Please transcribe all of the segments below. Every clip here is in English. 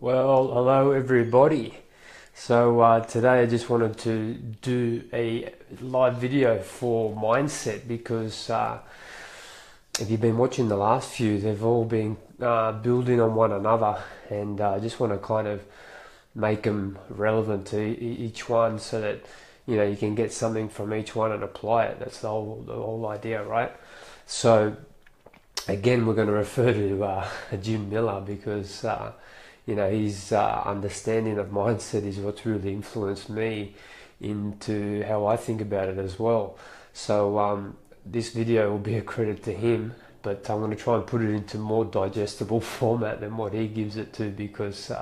Well, hello everybody. Today I just wanted to do a live video for mindset because if you've been watching the last few, they've all been building on one another, and I just want to kind of make them relevant to each one so that you can get something from each one and apply it. That's the whole idea, right? So again, we're going to refer to Jim Miller because his understanding of mindset is what's really influenced me into how I think about it as well. This video will be a credit to him, but I'm going to try and put it into more digestible format than what he gives it to because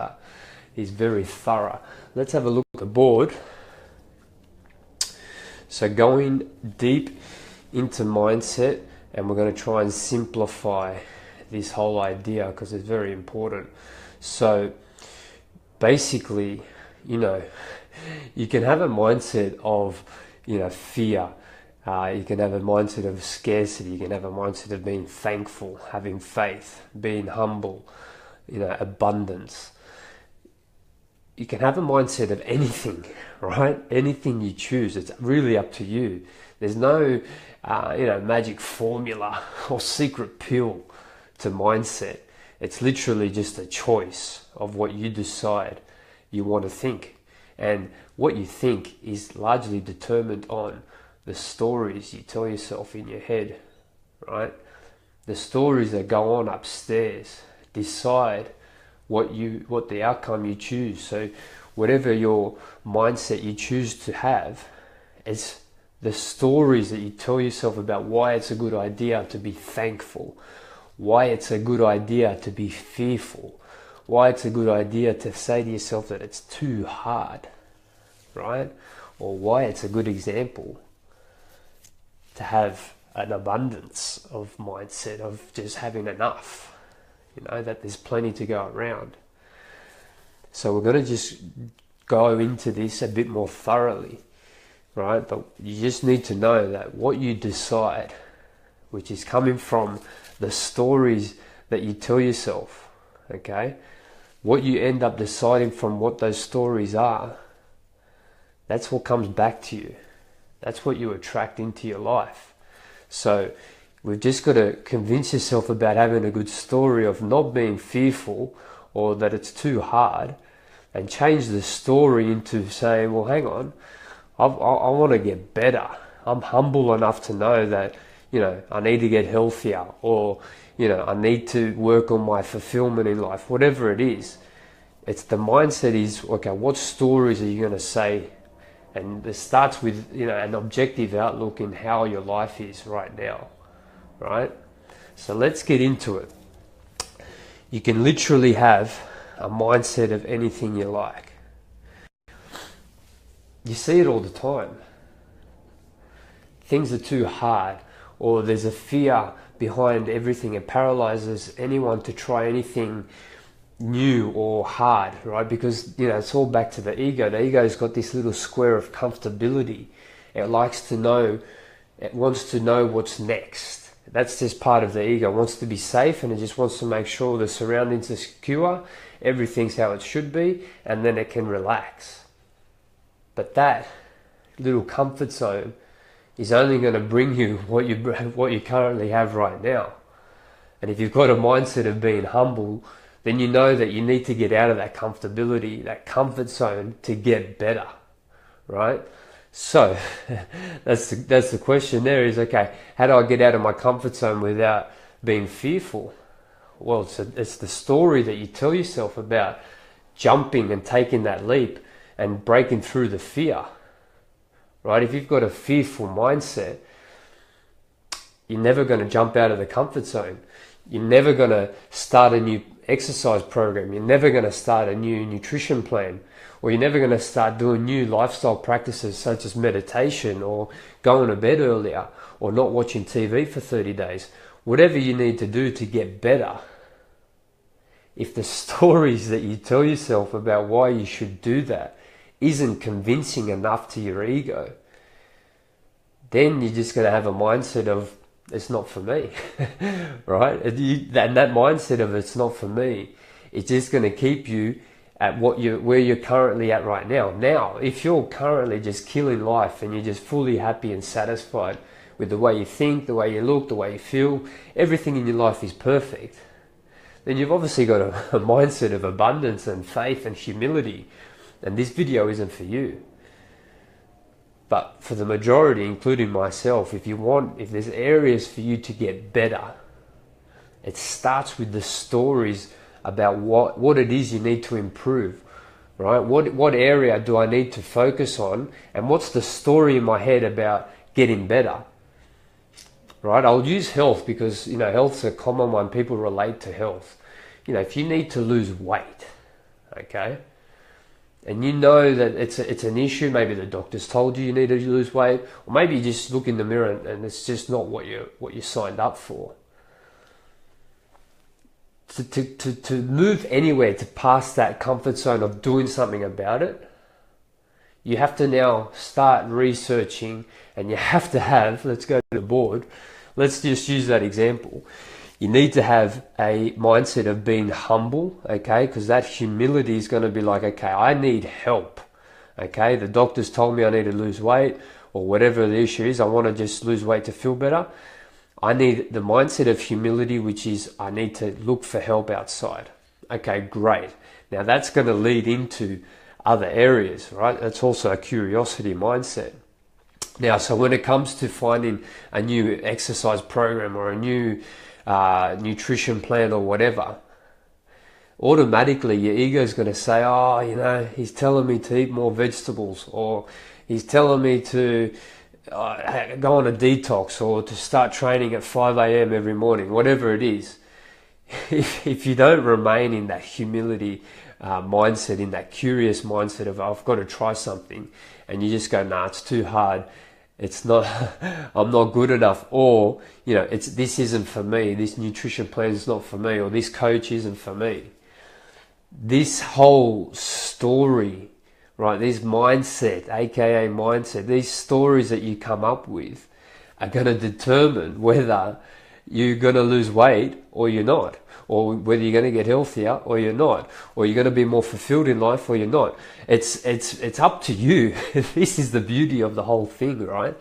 he's very thorough. Let's have a look at the board. So going deep into mindset, and we're going to try and simplify this whole idea because it's very important. So basically, you can have a mindset of, fear. You can have a mindset of scarcity. You can have a mindset of being thankful, having faith, being humble, abundance. You can have a mindset of anything, right? Anything you choose. It's really up to you. There's no, magic formula or secret pill to mindset. It's literally just a choice of what you decide you want to think. And what you think is largely determined on the stories you tell yourself in your head, right? The stories that go on upstairs decide what the outcome you choose. So whatever your mindset you choose to have, it's the stories that you tell yourself about why it's a good idea to be thankful, why it's a good idea to be fearful, why it's a good idea to say to yourself that it's too hard, right? Or why it's a good example to have an abundance of mindset, of just having enough, that there's plenty to go around. So we're going to just go into this a bit more thoroughly, right? But you just need to know that what you decide, which is coming from the stories that you tell yourself, okay? What you end up deciding from what those stories are, that's what comes back to you. That's what you attract into your life. So we've just got to convince yourself about having a good story of not being fearful or that it's too hard, and change the story into saying, well, hang on, I want to get better. I'm humble enough to know that I need to get healthier, or I need to work on my fulfillment in life, whatever it is. It's the mindset is, okay, what stories are you going to say? And it starts with an objective outlook in how your life is right now, right? So let's get into it. You can literally have a mindset of anything you like. You see it all the time. Things are too hard, or there's a fear behind everything. It paralyzes anyone to try anything new or hard, right? Because it's all back to the ego. The ego's got this little square of comfortability. It likes to know, it wants to know what's next. That's just part of the ego. It wants to be safe, and it just wants to make sure the surroundings are secure, everything's how it should be, and then it can relax. But that little comfort zone is only going to bring you what you currently have right now. And if you've got a mindset of being humble, then you know that you need to get out of that comfortability, that comfort zone, to get better, right? So that's the question there is, okay, how do I get out of my comfort zone without being fearful? Well, it's the story that you tell yourself about jumping and taking that leap and breaking through the fear, right? If you've got a fearful mindset, you're never going to jump out of the comfort zone. You're never going to start a new exercise program. You're never going to start a new nutrition plan, or you're never going to start doing new lifestyle practices such as meditation, or going to bed earlier, or not watching TV for 30 days. Whatever you need to do to get better, if the stories that you tell yourself about why you should do that isn't convincing enough to your ego, then you're just going to have a mindset of, it's not for me, right? And that mindset of it's not for me It's just going to keep you at where you're currently at right now. Now, if you're currently just killing life and you're just fully happy and satisfied with the way you think, the way you look, the way you feel, everything in your life is perfect, then you've obviously got a mindset of abundance and faith and humility. And this video isn't for you. But for the majority, including myself, if there's areas for you to get better, it starts with the stories about what it is you need to improve, right? What area do I need to focus on, and what's the story in my head about getting better, right? I'll use health because, health's a common one. People relate to health. If you need to lose weight, okay, and you know that it's an issue, maybe the doctor's told you need to lose weight, or maybe you just look in the mirror and it's just not what you signed up for. To move anywhere to pass that comfort zone of doing something about it, you have to now start researching, and you have to have, let's go to the board, let's just use that example. You need to have a mindset of being humble, okay? Because that humility is going to be like, okay, I need help, okay? The doctor's told me I need to lose weight, or whatever the issue is, I want to just lose weight to feel better. I need the mindset of humility, which is I need to look for help outside. Okay, great. Now that's going to lead into other areas, right? That's also a curiosity mindset. Now, so when it comes to finding a new exercise program or a new nutrition plan or whatever, automatically your ego is going to say, oh, he's telling me to eat more vegetables, or he's telling me to go on a detox, or to start training at 5 a.m. every morning, whatever it is. If you don't remain in that humility mindset, in that curious mindset of I've got to try something, and you just go, nah, it's too hard, it's not, I'm not good enough, or this isn't for me, this nutrition plan is not for me, or this coach isn't for me. This whole story, right, this mindset, aka mindset, these stories that you come up with are going to determine whether you're going to lose weight or you're not, or whether you're going to get healthier or you're not, or you're going to be more fulfilled in life or you're not. It's up to you. This is the beauty of the whole thing, right?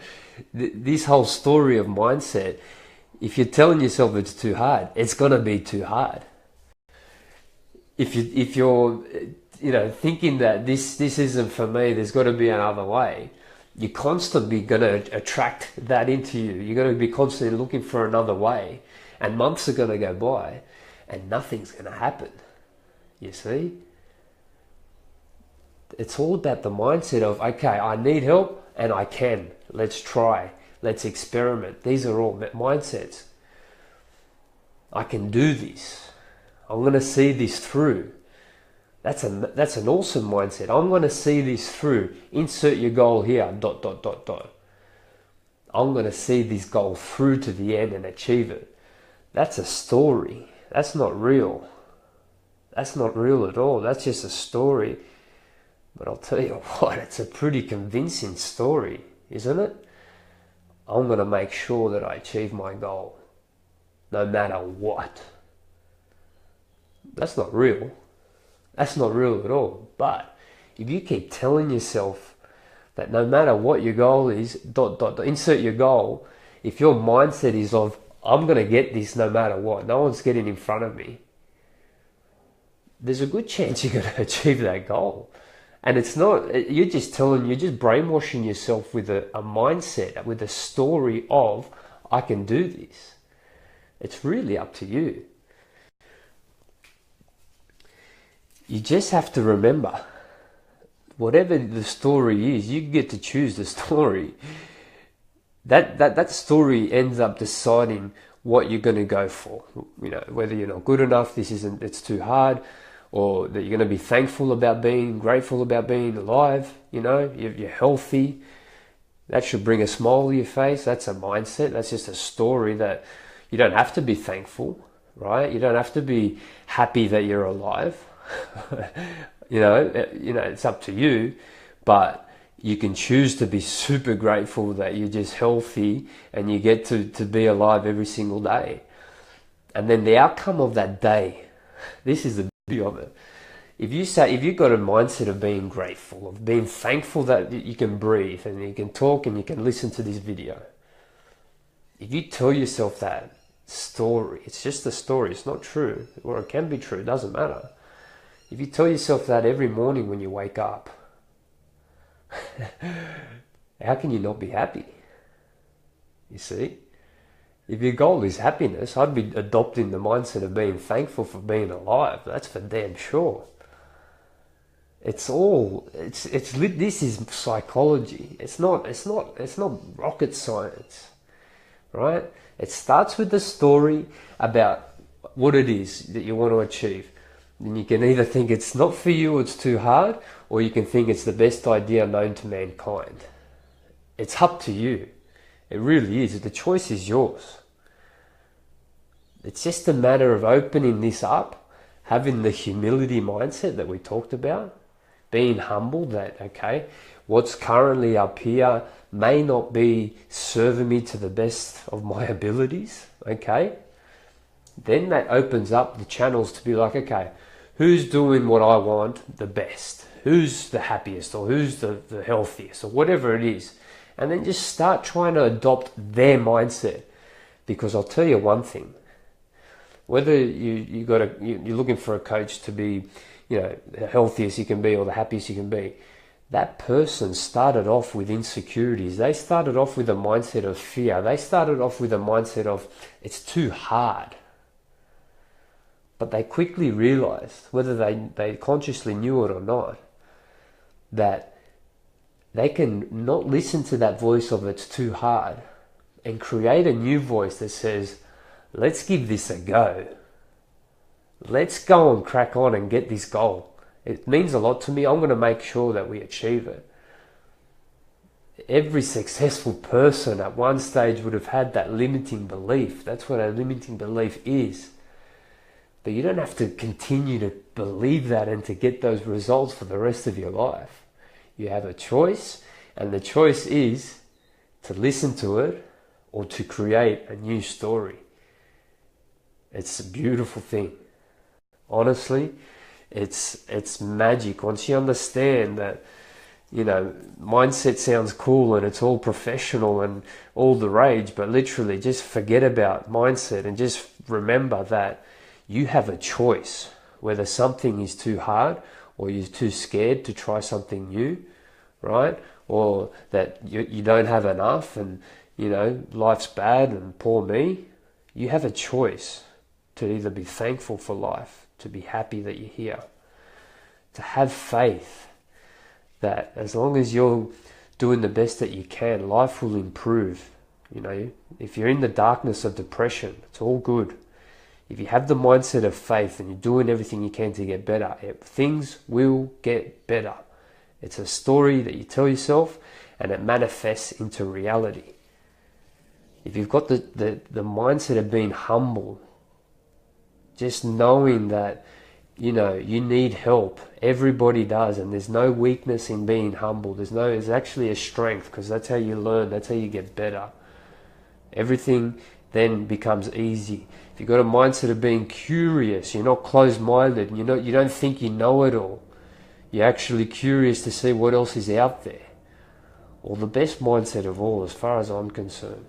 This whole story of mindset, if you're telling yourself it's too hard, it's going to be too hard. If you're thinking that this isn't for me, there's got to be another way, you're constantly going to attract that into you. You're going to be constantly looking for another way, and months are going to go by and nothing's going to happen. You see? It's all about the mindset of, okay, I need help and I can. Let's try. Let's experiment. These are all mindsets. I can do this. I'm going to see this through. That's an awesome mindset. I'm going to see this through. Insert your goal here, ... I'm going to see this goal through to the end and achieve it. That's a story. That's not real. That's not real at all. That's just a story. But I'll tell you what, it's a pretty convincing story, isn't it? I'm going to make sure that I achieve my goal, no matter what. That's not real. That's not real at all. But if you keep telling yourself that no matter what your goal is, ... insert your goal, if your mindset is of, I'm going to get this no matter what, no one's getting in front of me, there's a good chance you're going to achieve that goal. And it's not, you're just brainwashing yourself with a mindset, with a story of, I can do this. It's really up to you. You just have to remember, whatever the story is, you get to choose the story. That story ends up deciding what you're going to go for. Whether you're not good enough, it's too hard, or that you're going to be grateful about being alive. You're healthy. That should bring a smile to your face. That's a mindset. That's just a story that you don't have to be thankful, right? You don't have to be happy that you're alive. It's up to you, but you can choose to be super grateful that you're just healthy and you get to be alive every single day. And then the outcome of that day, this is the of it. If you've got a mindset of being grateful, of being thankful that you can breathe and you can talk and you can listen to this video, if you tell yourself that story, it's just a story, it's not true, or it can be true, it doesn't matter. If you tell yourself that every morning when you wake up, how can you not be happy? You see? If your goal is happiness, I'd be adopting the mindset of being thankful for being alive. That's for damn sure. This is psychology. It's not rocket science, right? It starts with the story about what it is that you want to achieve. Then you can either think it's not for you, it's too hard, or you can think it's the best idea known to mankind. It's up to you. It really is. The choice is yours. It's just a matter of opening this up, having the humility mindset that we talked about, being humble that, okay, what's currently up here may not be serving me to the best of my abilities, okay? Then that opens up the channels to be like, okay, who's doing what I want the best? Who's the happiest, or who's the healthiest, or whatever it is? And then just start trying to adopt their mindset. Because I'll tell you one thing, whether you're looking for a coach to be, the healthiest you can be or the happiest you can be, that person started off with insecurities. They started off with a mindset of fear. They started off with a mindset of it's too hard. But they quickly realized, whether they consciously knew it or not, that they can not listen to that voice of it's too hard and create a new voice that says, let's give this a go. Let's go and crack on and get this goal. It means a lot to me. I'm going to make sure that we achieve it. Every successful person at one stage would have had that limiting belief. That's what a limiting belief is. But you don't have to continue to believe that and to get those results for the rest of your life. You have a choice, and the choice is to listen to it or to create a new story. It's a beautiful thing. Honestly, it's magic. Once you understand that, mindset sounds cool and it's all professional and all the rage, but literally just forget about mindset and just remember that you have a choice whether something is too hard or you're too scared to try something new, right? Or that you don't have enough and, life's bad and poor me. You have a choice to either be thankful for life, to be happy that you're here, to have faith that as long as you're doing the best that you can, life will improve. If you're in the darkness of depression, it's all good. If you have the mindset of faith and you're doing everything you can to get better, things will get better. It's a story that you tell yourself and it manifests into reality. If you've got the mindset of being humble, just knowing that, you need help. Everybody does, and there's no weakness in being humble. There's actually a strength, because that's how you learn, that's how you get better. Everything then becomes easy. If you've got a mindset of being curious, you're not closed-minded, and you don't think you know it all. You're actually curious to see what else is out there. Well, the best mindset of all, as far as I'm concerned,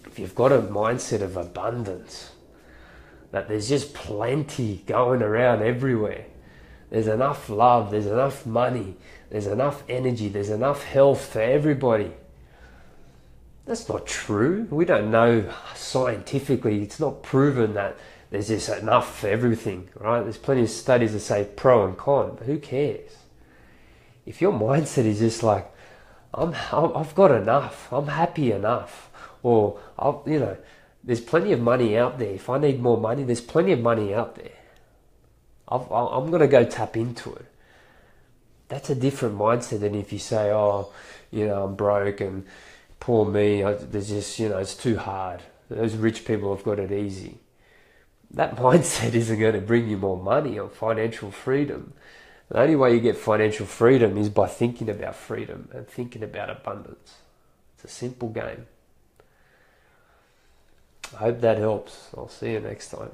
if you've got a mindset of abundance, that there's just plenty going around everywhere. There's enough love, there's enough money, there's enough energy, there's enough health for everybody. That's not true. We don't know scientifically, it's not proven that there's just enough for everything, right? There's plenty of studies that say pro and con, but who cares? If your mindset is just like, I've got enough, I'm happy enough, or there's plenty of money out there. If I need more money, there's plenty of money out there. I'm going to go tap into it. That's a different mindset than if you say, I'm broke and poor me. There's just, it's too hard. Those rich people have got it easy. That mindset isn't going to bring you more money or financial freedom. The only way you get financial freedom is by thinking about freedom and thinking about abundance. It's a simple game. I hope that helps. I'll see you next time.